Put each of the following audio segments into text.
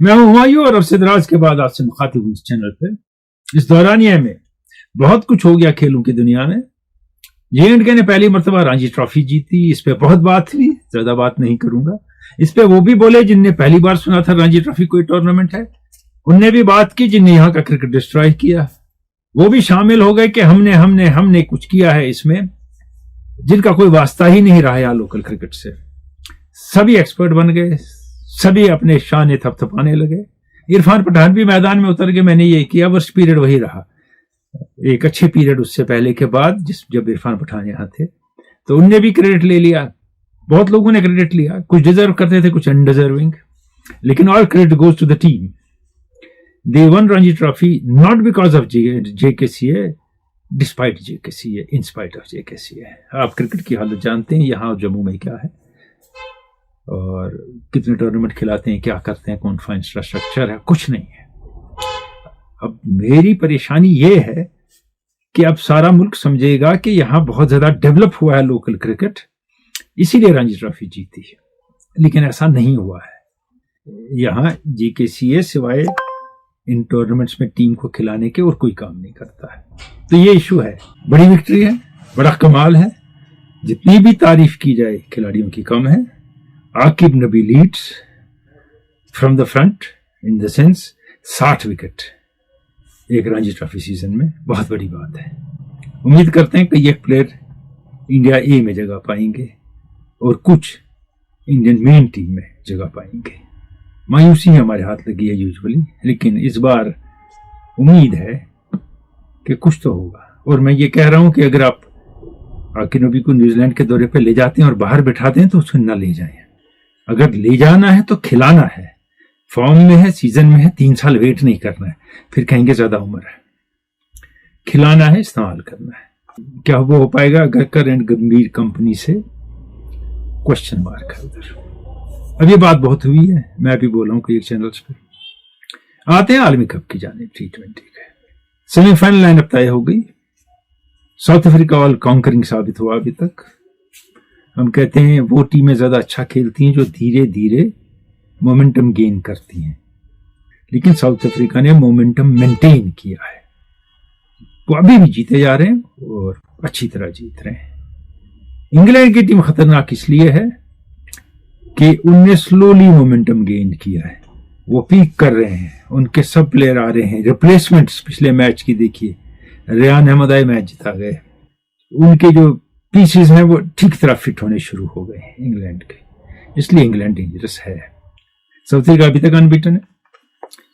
मैं हूं हुमायूं और अरसे दराज के बाद आपसे मुखातिब हूं इस चैनल पे। इस दौरानिया में बहुत कुछ हो गया खेलों की दुनिया में। J&K ने पहली मरतबा रणजी ट्रॉफी जीती, इस पे बहुत बात हुई, ज्यादा बात नहीं करूंगा। इस पे वो भी बोले जिनने पहली बार सुना था रणजी ट्रॉफी कोई टूर्नामेंट है, उनने भी बात की जिनने यहाँ का क्रिकेट डिस्ट्रॉय किया। वो भी शामिल हो गए कि हमने कुछ किया है इसमें जिनका कोई वास्ता ही नहीं रहा यहाँ लोकल क्रिकेट से। सभी एक्सपर्ट बन गए, सभी अपने शान थपथपाने लगे। इरफान पठान भी मैदान में उतर के मैंने ये किया, वर्स्ट पीरियड वही रहा, एक अच्छे पीरियड उससे पहले के बाद जब इरफान पठान यहाँ थे तो उनने भी क्रेडिट ले लिया। बहुत लोगों ने क्रेडिट लिया, कुछ डिजर्व करते थे, कुछ अनडिजर्विंग, लेकिन all credit goes to the team. They won Ranji trophy not because of JKCA, despite JKCA, in spite of JKCA। आप क्रिकेट की हालत जानते हैं यहाँ जम्मू में क्या है और कितने टूर्नामेंट खिलाते हैं, क्या करते हैं, कौन सा इंफ्रास्ट्रक्चर है, कुछ नहीं है। अब मेरी परेशानी ये है कि अब सारा मुल्क समझेगा कि यहाँ बहुत ज्यादा डेवलप हुआ है लोकल क्रिकेट, इसीलिए रणजी ट्रॉफी जीती है, लेकिन ऐसा नहीं हुआ है। यहाँ JKCA सिवाय इन टूर्नामेंट्स में टीम को खिलाने के और कोई काम नहीं करता है। तो ये इशू है। बड़ी विक्ट्री है, बड़ा कमाल है, जितनी भी तारीफ की जाए खिलाड़ियों की कम है। Auqib Nabi leads from the front in the sense 60 wicket एक रणजी ट्रॉफी सीजन में, बहुत बड़ी बात है। उम्मीद करते हैं कि एक प्लेयर इंडिया ए में जगह पाएंगे और कुछ इंडियन मेन टीम में जगह पाएंगे। मायूसी हमारे हाथ लगी है यूजुअली, लेकिन इस बार उम्मीद है कि कुछ तो होगा। और मैं ये कह रहा हूं कि अगर आप आकिब नबी को न्यूजीलैंड के दौरे पे ले जाते हैं और बाहर बिठाते हैं तो उसको ना ले जाएं। अगर ले जाना है तो खिलाना है, फॉर्म में है, सीजन में है, 3 साल वेट नहीं करना है, फिर कहेंगे ज्यादा उम्र है। खिलाना है, इस्तेमाल करना है। क्या वो हो पाएगा? गक्कर एंड गंभीर कंपनी से क्वेश्चन मार्क है उधर। अब ये बात बहुत हुई है, मैं भी बोला हूं कई चैनल्स पे। आते हैं आलमी कप की जाने T20 के सेमीफाइनल लाइनअप तय हो गई। साउथ अफ्रीका ऑल कॉन्करिंग साबित हुआ अभी तक। हम कहते हैं वो टीमें ज्यादा अच्छा खेलती हैं जो धीरे धीरे मोमेंटम गेन करती हैं, लेकिन साउथ अफ्रीका ने मोमेंटम मेंटेन किया है। वो अभी भी जीते जा रहे हैं और अच्छी तरह जीत रहे हैं। इंग्लैंड की टीम खतरनाक इसलिए है कि उनने स्लोली मोमेंटम गेन किया है। वो पीक कर रहे हैं, उनके सब प्लेयर आ रहे हैं। रिप्लेसमेंट्स पिछले मैच की देखिए, रेयान अहमद आए मैच जिता गए। उनके जो पीसेस हैं वो ठीक तरह फिट होने शुरू हो गए हैं इंग्लैंड के, इसलिए इंग्लैंड डेंजरस है। साउथ अफ्रीका अभी तक अनबीटन है,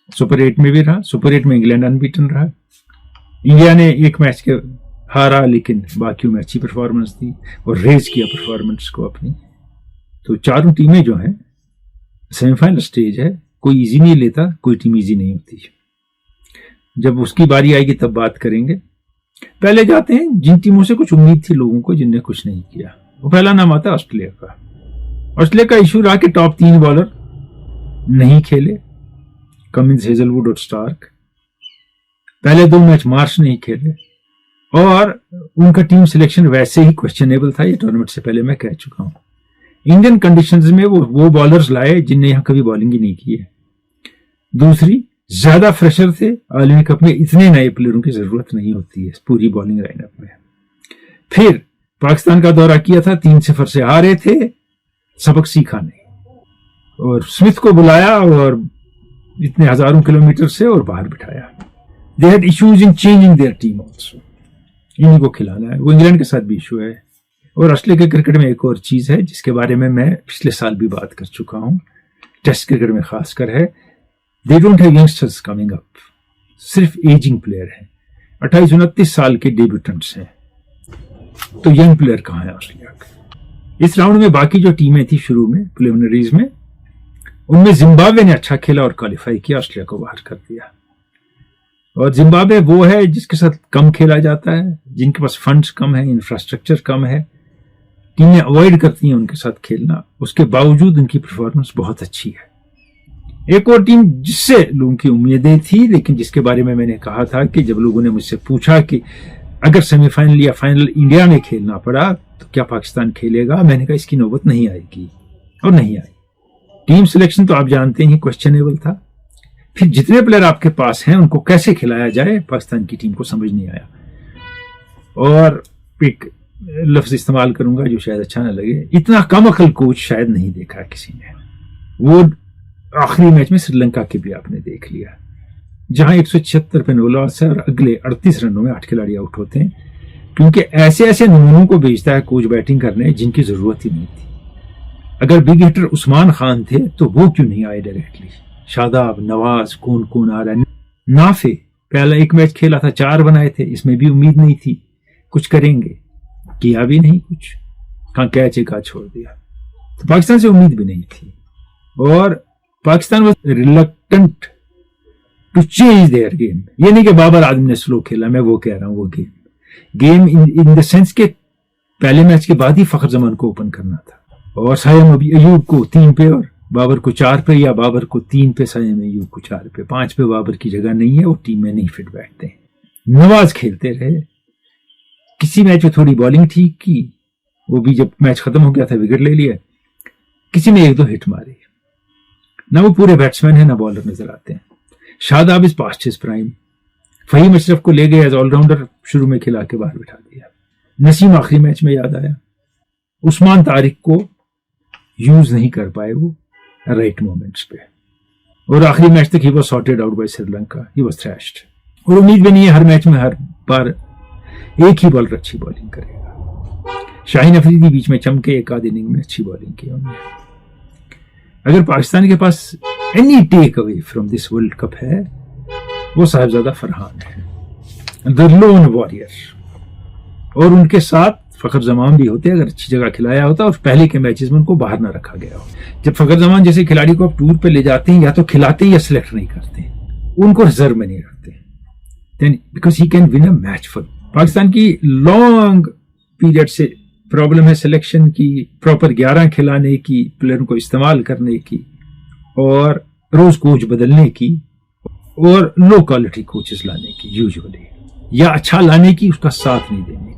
सुपर 8 में भी रहा, सुपर 8 में इंग्लैंड अनबीटन रहा। इंडिया ने एक मैच के हारा, लेकिन बाकी में अच्छी परफॉर्मेंस दी और रेज किया परफॉर्मेंस को अपनी। तो चारों टीमें जो हैं, सेमीफाइनल स्टेज है, कोई इजी नहीं लेता, कोई टीम इजी नहीं होती। जब उसकी बारी आएगी तब बात करेंगे। पहले जाते हैं जिन टीमों से कुछ उम्मीद थी लोगों को, जिनने कुछ नहीं किया। वो पहला नाम आता है ऑस्ट्रेलिया का। ऑस्ट्रेलिया का इशू रहा कि टॉप 3 बॉलर नहीं खेले, कमिंस, हेजलवुड और स्टार्क। पहले 2 मैच मार्श नहीं खेले और उनका टीम सिलेक्शन वैसे ही क्वेश्चनेबल था। ये टूर्नामेंट से पहले मैं कह चुका हूं। इंडियन कंडीशंस में वो बॉलर्स लाए जिनने यहां कभी बॉलिंग ही नहीं की है। दूसरी, ज्यादा फ्रेशर थे। आलमी कप में इतने नए प्लेयरों की जरूरत नहीं होती है पूरी बॉलिंग लाइनअप में। फिर पाकिस्तान का दौरा किया था, 3-0 से हारे थे, सबक सीखा नहीं और स्मिथ को बुलाया और इतने हजारों किलोमीटर से और बाहर बिठाया। They had issues in changing their team also. इन्हीं को खिलाना है। वो इंग्लैंड के साथ भी इशू है। और ऑस्ट्रेलिया के क्रिकेट में एक और चीज है जिसके बारे में मैं पिछले साल भी बात कर चुका हूं, टेस्ट क्रिकेट में खासकर है, they don't have youngsters coming up, सिर्फ एजिंग प्लेयर हैं। 28-29 साल के डेब्यूटेंट्स हैं। तो यंग प्लेयर कहां है ऑस्ट्रेलिया के? इस राउंड में बाकी जो टीमें थी शुरू में प्रिलिमिनरीज में, उनमें जिम्बाब्वे ने अच्छा खेला और क्वालिफाई किया, ऑस्ट्रेलिया को बाहर कर दिया। और जिम्बाब्वे वो है जिसके साथ कम खेला जाता है, जिनके पास फंड्स कम है, इंफ्रास्ट्रक्चर कम है, टीमें अवॉइड करती हैं उनके साथ खेलना। उसके बावजूद उनकी परफॉर्मेंस बहुत अच्छी है। एक और टीम जिससे लोगों की उम्मीदें थी, लेकिन जिसके बारे में मैंने कहा था कि जब लोगों ने मुझसे पूछा कि अगर सेमीफाइनल या फाइनल इंडिया में खेलना पड़ा तो क्या पाकिस्तान खेलेगा, मैंने कहा इसकी नौबत नहीं आएगी, और नहीं आई। टीम सिलेक्शन तो आप जानते हैं क्वेश्चनेबल था, फिर जितने प्लेयर आपके पास हैं उनको कैसे खिलाया जाए पाकिस्तान की टीम को समझ नहीं आया। और एक लफ्ज इस्तेमाल करूंगा जो शायद अच्छा ना लगे, इतना कम अकल कोच शायद नहीं देखा किसी ने। वो आखिरी मैच में श्रीलंका के भी आपने देख लिया, जहां 176 पे नो लॉस है और अगले 38 रनों में 8 खिलाड़ी आउट होते हैं, क्योंकि ऐसे ऐसे नमूनों को भेजता है कोच बैटिंग करने जिनकी जरूरत ही नहीं थी। अगर बिग हिटर उस्मान खान थे तो वो क्यों नहीं आए डायरेक्टली? शादाब, नवाज, कौन कौन आ रहा है? नाफे पहला एक मैच खेला था, 4 बनाए थे, इसमें भी उम्मीद नहीं थी कुछ करेंगे, किया भी नहीं कुछ, कहां कैच एक छोड़ दिया। तो पाकिस्तान से उम्मीद भी नहीं थी और Pakistan was reluctant to change their game. ये नहीं कि बाबर आजम ने स्लो खेला, मैं वो कह रहा हूं, वो गेम इन द सेंस के पहले मैच के बाद ही फखर जमान को ओपन करना था और सायम अयूब को 3 पे और बाबर को 4 पे, या बाबर को 3 पे सायम अयूब को 4 पे, 5 पे बाबर की जगह नहीं है, वो टीम में नहीं फिट बैठते। नवाज खेलते रहे, किसी मैच में थोड़ी बॉलिंग ठीक की, वो भी जब मैच खत्म हो गया था विकेट ले लिया, किसी में 1-2 हिट मारे। ना वो पूरे बैट्समैन है ना बॉलर नजर आते हैं। Shadab is past his prime. Faheem Ashraf को ले गए एज ऑलराउंडर, शुरू में खिला के बाहर बिठा दिया। नसीम आखिरी मैच में याद आया। उस्मान तारिक को यूज नहीं कर पाए वो राइट मोमेंट्स पे, और आखिरी मैच तक he was sorted out by Sri Lanka, he was thrashed. और उम्मीद भी नहीं है हर मैच में हर बार एक ही बॉलर अच्छी बॉलिंग करेगा। शाहीन अफरीदी बीच में चमके, एक आध इनिंग में अच्छी बॉलिंग की उन्होंने। अगर पाकिस्तान के पास any takeaway from this world cup है, वो साहिबजादा फरहान है, द लोन वॉरियर। और उनके साथ फखर जमान भी होते अगर अच्छी जगह खिलाया होता और पहले के मैचेस में उनको बाहर ना रखा गया हो। जब फखर जमान जैसे खिलाड़ी को आप टूर पे ले जाते हैं, या तो खिलाते हैं या सिलेक्ट नहीं करते, उनको रिजर्व में नहीं रखते, then because he can win a match for. Pakistan की लॉन्ग पीरियड से प्रॉब्लम है सिलेक्शन की, प्रॉपर 11 खिलाने की, प्लेयरों को इस्तेमाल करने की, और रोज कोच बदलने की, और लो क्वालिटी कोचेस लाने की यूजुअली, या अच्छा लाने की, उसका साथ नहीं देने की।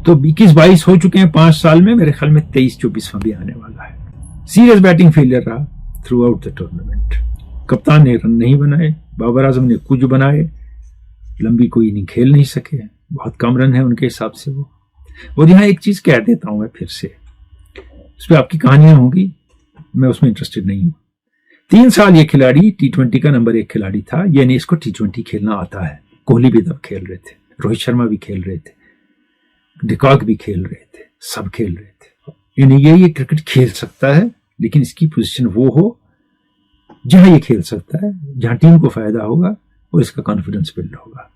तो 21-22 हो चुके हैं 5 साल में, मेरे ख्याल में 23-24वां भी आने वाला है। सीरियस बैटिंग फेलियर रहा थ्रू आउट द टूर्नामेंट। कप्तान ने रन नहीं बनाए, बाबर आजम ने कुछ बनाए, लंबी कोई इनिंग खेल नहीं सके, बहुत कम रन है उनके हिसाब से वो। और यहां एक चीज कह देता हूं मैं फिर से, उस पर आपकी कहानियां होंगी, मैं उसमें इंटरेस्टेड नहीं हूं। 3 साल ये खिलाड़ी T20 का नंबर 1 खिलाड़ी था, यानी इसको T20 खेलना आता है। कोहली भी तब खेल रहे थे, रोहित शर्मा भी खेल रहे थे, डिकॉक भी खेल रहे थे, सब खेल रहे थे। यानी ये क्रिकेट खेल सकता है, लेकिन इसकी पोजीशन वो हो जहां ये खेल सकता है, जहां टीम को फायदा होगा और इसका कॉन्फिडेंस बिल्ड होगा।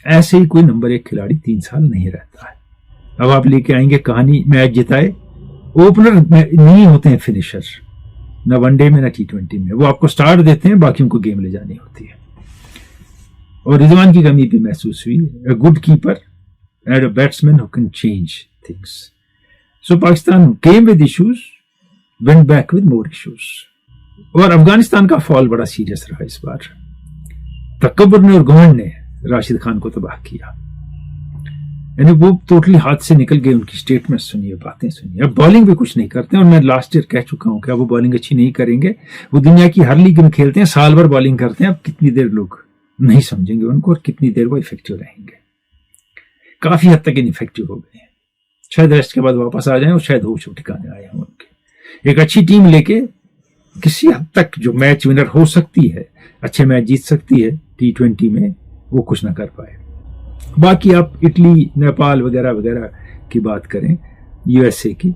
ऐसे ही कोई नंबर 1 खिलाड़ी 3 साल नहीं रहता है। अब आप लेके आएंगे कहानी, मैच जिताए, ओपनर नहीं होते हैं फिनिशर, ना वनडे में ना T20 में, वो आपको स्टार्ट देते हैं, बाकी उनको गेम ले जानी होती है। और रिजवान की कमी भी महसूस हुई, a good keeper and a batsman who can change things. So Pakistan came with issues, went back with more issues. और अफगानिस्तान का फॉल बड़ा सीरियस रहा इस बार। तकब्बुर ने और घमंड ने राशिद खान को तबाह किया, यानी वो टोटली हाथ से निकल गए। उनकी स्टेटमेंट सुनिए, बातें सुनिए। अब बॉलिंग भी कुछ नहीं करते, और मैं लास्ट ईयर कह चुका हूं कि अब वो बॉलिंग अच्छी नहीं करेंगे। वो दुनिया की हर लीग में खेलते हैं, साल भर बॉलिंग करते हैं। अब कितनी देर लोग नहीं समझेंगे उनको, और कितनी देर वो इफेक्टिव रहेंगे। काफी हद तक इनइफेक्टिव हो गए हैं, शायद रेस्ट के बाद वापस आ जाएं, और शायद होश ठिकाने आए हों उनके। एक अच्छी टीम लेके किसी हद तक जो मैच विनर हो सकती है, अच्छे मैच जीत सकती है T20 में, वो कुछ ना कर पाए। बाकी आप इटली, नेपाल वगैरह वगैरह की बात करें, USA की,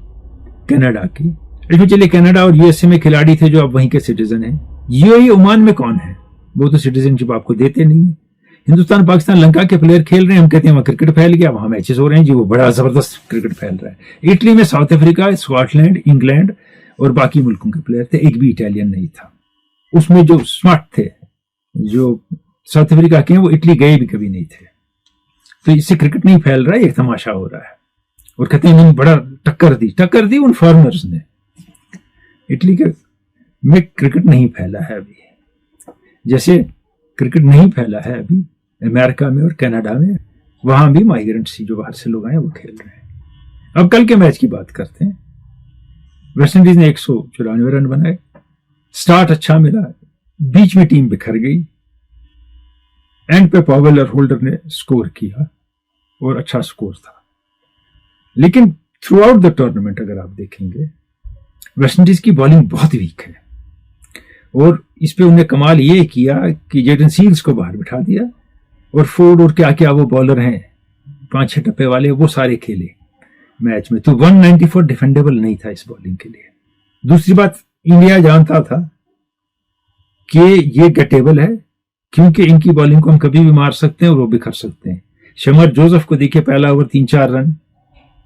कनाडा की, इसमें चलिए कनाडा और USA में खिलाड़ी थे जो अब वहीं के सिटीजन हैं। UAE, ओमान में कौन है? वो तो सिटीजनशिप आपको देते नहीं है। हिंदुस्तान, पाकिस्तान, लंका के प्लेयर खेल रहे हैं, हम कहते हैं वहां क्रिकेट फैल गया, वहां मैचेस हो रहे हैं जी, वो बड़ा जबरदस्त क्रिकेट फैल रहा है। इटली में साउथ अफ्रीका, स्कॉटलैंड, इंग्लैंड और बाकी मुल्कों के प्लेयर थे, एक भी इटालियन नहीं था। उसमें जो स्मार्ट थे, जो साउथ अफ्रीका के हैं, वो इटली गए भी कभी नहीं थे। तो इससे क्रिकेट नहीं फैल रहा है, एक तमाशा हो रहा है। और कहते हैं नहीं, बड़ा टक्कर दी उन फॉरनर्स ने। इटली के में क्रिकेट नहीं फैला है अभी, जैसे क्रिकेट नहीं फैला है अभी अमेरिका में और कनाडा में। वहां भी माइग्रेंट्स, जो बाहर से लोग आए, वो खेल रहे हैं। अब कल के मैच की बात करते हैं। वेस्ट इंडीज ने 194 रन बनाए, स्टार्ट अच्छा मिला, बीच में टीम बिखर गई। एंड पे पॉवेल और होल्डर ने स्कोर किया और अच्छा स्कोर था, लेकिन थ्रू आउट द टूर्नामेंट अगर आप देखेंगे वेस्टइंडीज की बॉलिंग बहुत वीक है। और इस पे उन्हें कमाल ये किया कि जेडन सील्स को बाहर बिठा दिया और फोर्ड और क्या क्या वो बॉलर हैं 5-6 टप्पे वाले, वो सारे खेले मैच में। तो 194 डिफेंडेबल नहीं था इस बॉलिंग के लिए। दूसरी बात, इंडिया जानता था कि ये गेटेबल है, क्योंकि इनकी बॉलिंग को हम कभी भी मार सकते हैं और वो बिखर सकते हैं। शमर जोसेफ को देखिए, पहला ओवर 3-4 रन,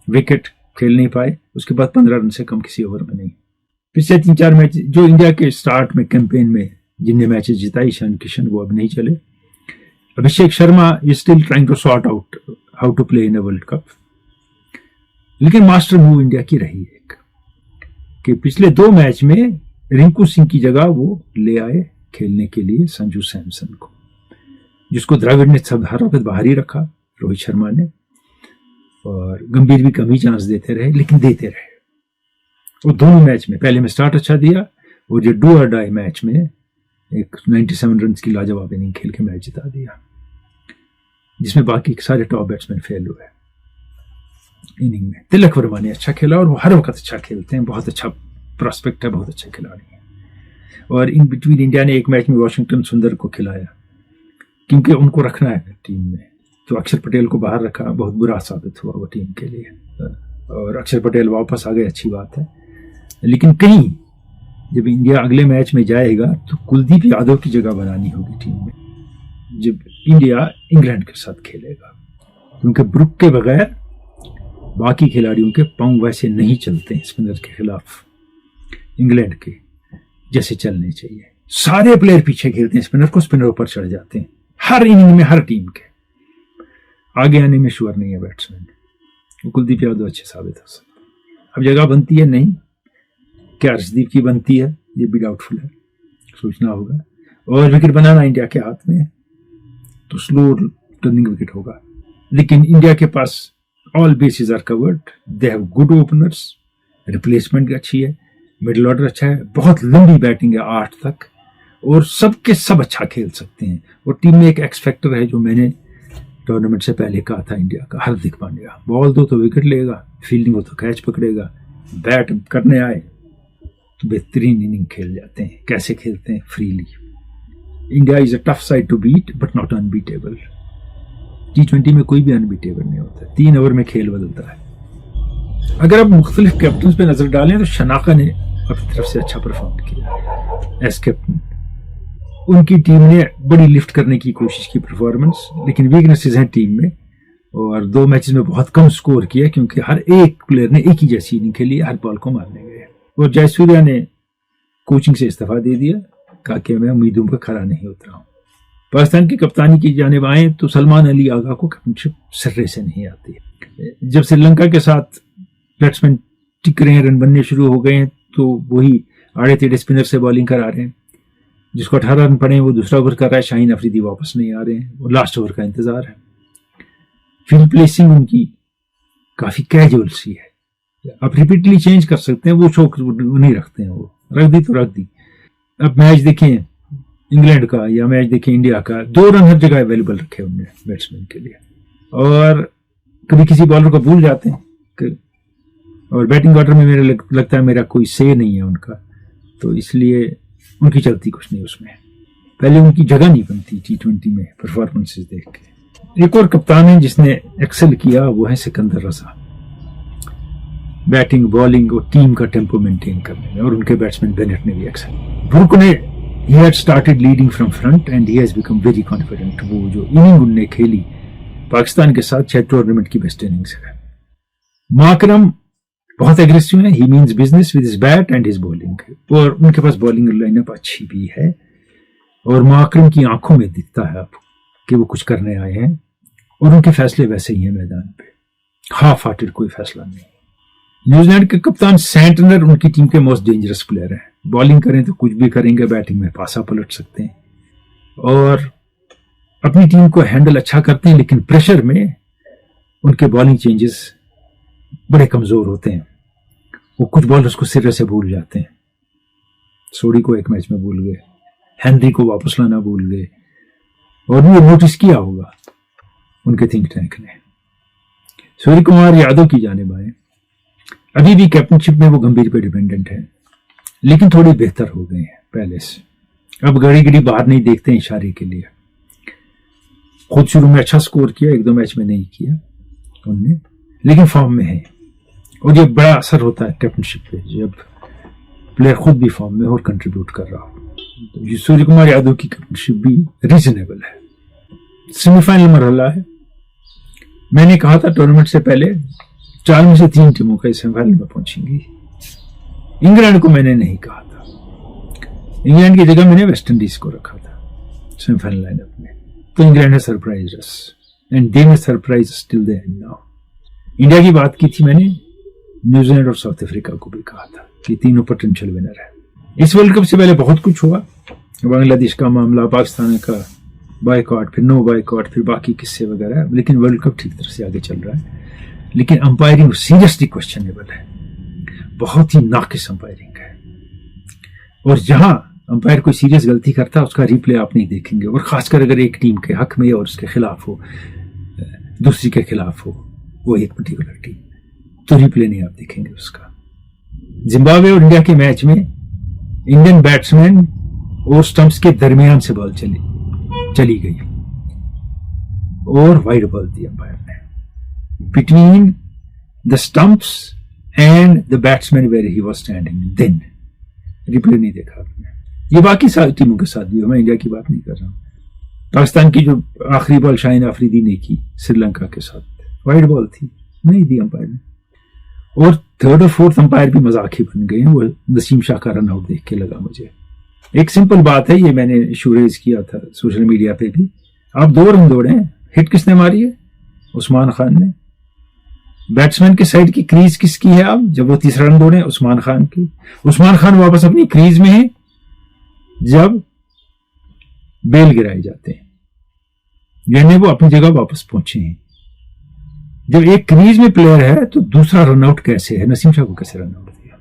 विकेट, खेल नहीं पाए। उसके बाद 15 रन से कम किसी ओवर में नहीं। पिछले 3-4 मैच जो इंडिया के स्टार्ट में कैंपेन में जिनने मैचेस जिताई, ईशान किशन, वो अब नहीं चले। Abhishek Sharma is still trying to sort out how to play in a world cup. लेकिन मास्टर मूव इंडिया की रही एक कि पिछले 2 मैच में रिंकू सिंह की जगह वो ले आए खेलने के लिए संजू सैमसन को, जिसको द्रविड़ ने सब हर वक्त बाहर ही रखा, रोहित शर्मा ने, और गंभीर भी कम ही चांस देते रहे, लेकिन देते रहे। और दोनों मैच में पहले में स्टार्ट अच्छा दिया और जो डू और डाई मैच में एक 97 रन की लाजवाब इनिंग खेल के मैच जिता दिया, जिसमें बाकी सारे टॉप बैट्समैन फेल हुए इनिंग में। तिलक वर्मा ने अच्छा खेला और वो हर वक्त अच्छा खेलते हैं, बहुत अच्छा प्रोस्पेक्ट है, बहुत अच्छे खिलाड़ी हैं। और इन बिटवीन इंडिया ने एक मैच में वॉशिंगटन सुंदर को खिलाया, क्योंकि उनको रखना है टीम में। तो अक्षर पटेल को बाहर रखा, बहुत बुरा साबित हुआ वो टीम के लिए। और अक्षर पटेल वापस आ गए, अच्छी बात है। लेकिन कहीं जब इंडिया अगले मैच में जाएगा तो कुलदीप यादव की जगह बनानी होगी टीम में, जब इंडिया इंग्लैंड के साथ खेलेगा, क्योंकि ब्रुक के बगैर बाकी खिलाड़ियों के पांव वैसे नहीं चलते हैं स्पिनर के खिलाफ, इंग्लैंड के जैसे चलने चाहिए। सारे प्लेयर पीछे खेलते हैं स्पिनर को, स्पिनर ऊपर चढ़ जाते हैं हर इनिंग में, हर टीम के आगे आने में श्योर नहीं है बैट्समैन। वो कुलदीप यादव अच्छे साबित हो सकते। अब जगह बनती है नहीं, क्या अर्शदीप की बनती है, ये भी डाउटफुल है, सोचना होगा। और विकेट बनाना इंडिया के हाथ में है, तो स्लो टर्निंग विकेट होगा। लेकिन इंडिया के पास all bases are covered, they have good openers, replacement अच्छी है, मिडिल ऑर्डर अच्छा है, बहुत लंबी बैटिंग है 8 तक, और सबके सब अच्छा खेल सकते हैं। और टीम में एक एक्स फैक्टर है जो मैंने टूर्नामेंट से पहले कहा था इंडिया का, हार्दिक पांड्या। बॉल दो तो विकेट लेगा, फील्डिंग हो तो कैच पकड़ेगा, बैट करने आए तो बेहतरीन इनिंग खेल जाते हैं। कैसे खेलते हैं? Freely. India is a tough side to beat but not unbeatable. T20 में कोई भी अनबीटेबल नहीं होता, 3 ओवर में खेल बदलता है। अगर आप मुख्तलिफ कैप्टन पे नजर डालें तो शनाका ने अपनी तरफ से अच्छा परफॉर्म किया एज कैप्टन। उनकी टीम ने बड़ी लिफ्ट करने की कोशिश की परफॉर्मेंस, लेकिन वीकनेसेस हैं टीम में, और 2 मैचेस में बहुत कम स्कोर किया, क्योंकि हर एक प्लेयर ने एक ही जैसी इनिंग खेली, हर बॉल को मारने गए। और जयसूर्या ने कोचिंग से इस्तीफा दे दिया, कहा कि मैं उम्मीदों पर खरा नहीं उतरा हूं। पाकिस्तान की कप्तानी की जानिब आए तो सलमान अली आगा को कैप्टनशिप सर्रे से नहीं आती। जब श्रीलंका के साथ बैट्समैन टिक रहे हैं, रन बनने शुरू हो गए हैं, तो वही आड़े टेढ़े स्पिनर से बॉलिंग करा रहे हैं। जिसको 18 रन पड़े वो दूसरा ओवर कर रहा है, शाहीन अफरीदी वापस नहीं आ रहे हैं, वो लास्ट ओवर का इंतजार है। फील्ड प्लेसिंग उनकी काफी कैजुअल सी है, आप रिपीटली चेंज कर सकते हैं, वो शौक नहीं रखते हैं। वो रख दी तो रख दी। अब मैच देखें इंग्लैंड का या मैच देखें इंडिया का, 2 रन हर जगह अवेलेबल रखे उन्होंने बैट्समैन के लिए, और कभी किसी बॉलर को भूल जाते हैं। और बैटिंग ऑर्डर में मेरे लगता है मेरा कोई से नहीं है उनका, तो इसलिए उनकी चलती कुछ नहीं उसमें। पहले उनकी जगह नहीं बनती T20 में परफॉर्मेंसेस देख के। एक और कप्तान है जिसने एक्सेल किया, वो है सिकंदर रजा, बैटिंग, बॉलिंग और टीम का टेम्पो मेंटेन करने में। और उनके बैट्समैन बेनेट ने भी एक्सेल। ब्रुक ने he had started leading from front and he has become very confident। वो जो इनिंग उनने खेली पाकिस्तान के साथ, 6 टूर्नामेंट की बेस्ट इनिंग्स है। माकरम बहुत एग्रेसिव है, he means business with his bat and his bowling, और उनके पास बॉलिंग लाइनअप अच्छी भी है। और माकरम की आंखों में दिखता है अब कि वो कुछ करने आए हैं, और उनके फैसले वैसे ही हैं मैदान पे, हाफ हार्टेड कोई फैसला नहीं। न्यूजीलैंड के कप्तान सैंटनर उनकी टीम के मोस्ट डेंजरस प्लेयर हैं। बॉलिंग करें तो कुछ भी करेंगे, बैटिंग में पासा पलट सकते हैं, और अपनी टीम को हैंडल अच्छा करते हैं। लेकिन प्रेशर में उनके बॉलिंग चेंजेस बड़े कमजोर होते हैं। वो कुछ बॉलर्स को सिरे से भूल जाते हैं। सोडी को एक मैच में भूल गए, हेनरी को वापस लाना भूल गए, और भी नोटिस किया होगा उनके थिंक टैंक ने। सूर्य कुमार यादव की जानिब आए, अभी भी कैप्टनशिप में वो गंभीर पे डिपेंडेंट है, लेकिन थोड़ी बेहतर हो गए हैं पहले से। अब घड़ी घड़ी बाहर नहीं देखते हैं इशारे के लिए। खुद शुरू में अच्छा स्कोर किया, एक दो मैच में नहीं किया उनने, लेकिन फॉर्म में है, और ये बड़ा असर होता है कैप्टनशिप पे जब प्लेयर खुद भी फॉर्म में और कंट्रीब्यूट कर रहा हो। तो सूर्य कुमार यादव की कैप्टनशिप भी रीजनेबल है। सेमीफाइनल मरहला है। मैंने कहा था टूर्नामेंट से पहले 4 में से 3 टीमों का सेमीफाइनल में पहुंचेंगी। इंग्लैंड को मैंने नहीं कहा था, इंग्लैंड की जगह मैंने वेस्ट इंडीज को रखा था सेमीफाइनल लाइनअप में। तो इंग्लैंड ने सरप्राइज अस एंड दे में surprise till the end now. India की बात की थी मैंने, न्यूजीलैंड और साउथ अफ्रीका को भी कहा था कि तीनों पोटेंशियल विनर है। इस वर्ल्ड कप से पहले बहुत कुछ हुआ, बांग्लादेश का मामला, पाकिस्तान का बायकॉट, फिर नो बायकॉट, फिर बाकी किस्से वगैरह, लेकिन वर्ल्ड कप ठीक तरह से आगे चल रहा है। लेकिन अंपायरिंग सीरियसली क्वेश्चनेबल है, बहुत ही नाकिस अंपायरिंग है, और जहां अंपायर कोई सीरियस गलती करता है उसका रिप्ले आप नहीं देखेंगे, और खासकर अगर एक टीम के हक में और उसके खिलाफ हो, दूसरी के खिलाफ हो वो एक पर्टिकुलर टीम, तो रिप्ले नहीं आप देखेंगे उसका। जिम्बाब्वे और इंडिया के मैच में इंडियन बैट्समैन और स्टंप्स के दरमियान से बॉल चली गई और वाइड बॉल दी अंपायर ने, between the stumps and the batsman where he was standing. Then replay नहीं देखा आपने। ये बाकी सारी टीमों के साथ भी, मैं इंडिया की बात नहीं कर रहा हूं। पाकिस्तान की जो आखिरी बॉल शाहीन आफरीदी ने की श्रीलंका के साथ, वाइड बॉल थी, नहीं दी अंपायर ने। और थर्ड और फोर्थ अंपायर भी मजाक ही बन गए हैं। वो नसीम शाह का रन आउट देख के लगा मुझे। एक सिंपल बात है, ये मैंने इशू रेज किया था सोशल मीडिया पे भी। आप 2 रन दौड़े हैं, हिट किसने मारी है? उस्मान खान ने। बैट्समैन के साइड की क्रीज किसकी है? आप जब वो 3रा रन दौड़े, उस्मान खान की। उस्मान खान वापस अपनी क्रीज में है जब बेल गिराए जाते हैं, यानी वो अपनी जगह वापस पहुंचे हैं। जब एक क्रीज में प्लेयर है तो दूसरा रनआउट कैसे है? नसीम शाह को कैसे रनआउट दिया?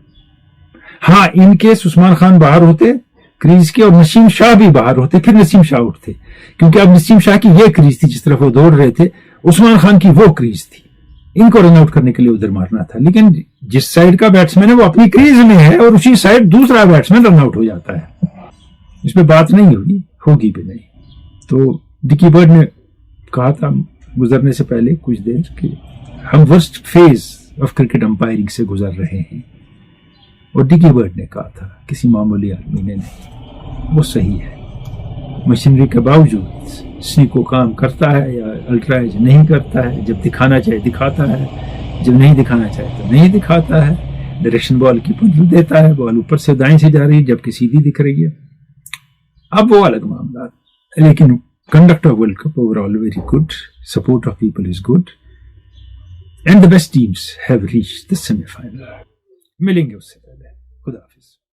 हाँ, इन केस उस्मान खान बाहर होते क्रीज के और नसीम शाह भी बाहर होते, फिर नसीम शाह उठते, क्योंकि अब नसीम शाह की ये क्रीज थी जिस तरफ वो दौड़ रहे थे, उस्मान खान की वो क्रीज थी। इनको रनआउट करने के लिए उधर मारना था, लेकिन जिस साइड का बैट्समैन है वो अपनी क्रीज में है और उसी साइड दूसरा बैट्समैन रनआउट हो जाता है। इसमें बात नहीं हुई, होगी भी नहीं। तो डिकी बर्ड ने कहा था गुजरने से पहले कुछ देर कि हम worst phase of cricket umpiring से गुजर रहे हैं, और डिकी बर्ड ने कहा था, किसी मामूली आदमी ने नहीं। वो सही है। मशीनरी के बावजूद स्निक को काम करता है या अल्ट्राएज नहीं करता है, जब दिखाना चाहे दिखाता है, जब नहीं दिखाना चाहे तो नहीं दिखाता है। डायरेक्शन बॉल की बदल देता है, बॉल ऊपर से दाएं से जा रही है जबकि सीधी दिख रही है। अब वो अलग मामला, लेकिन conduct of World Cup overall very good, support of people is good, and the best teams have reached the semi-final. मिलेंगे उससे पहले। खुदा हाफिज।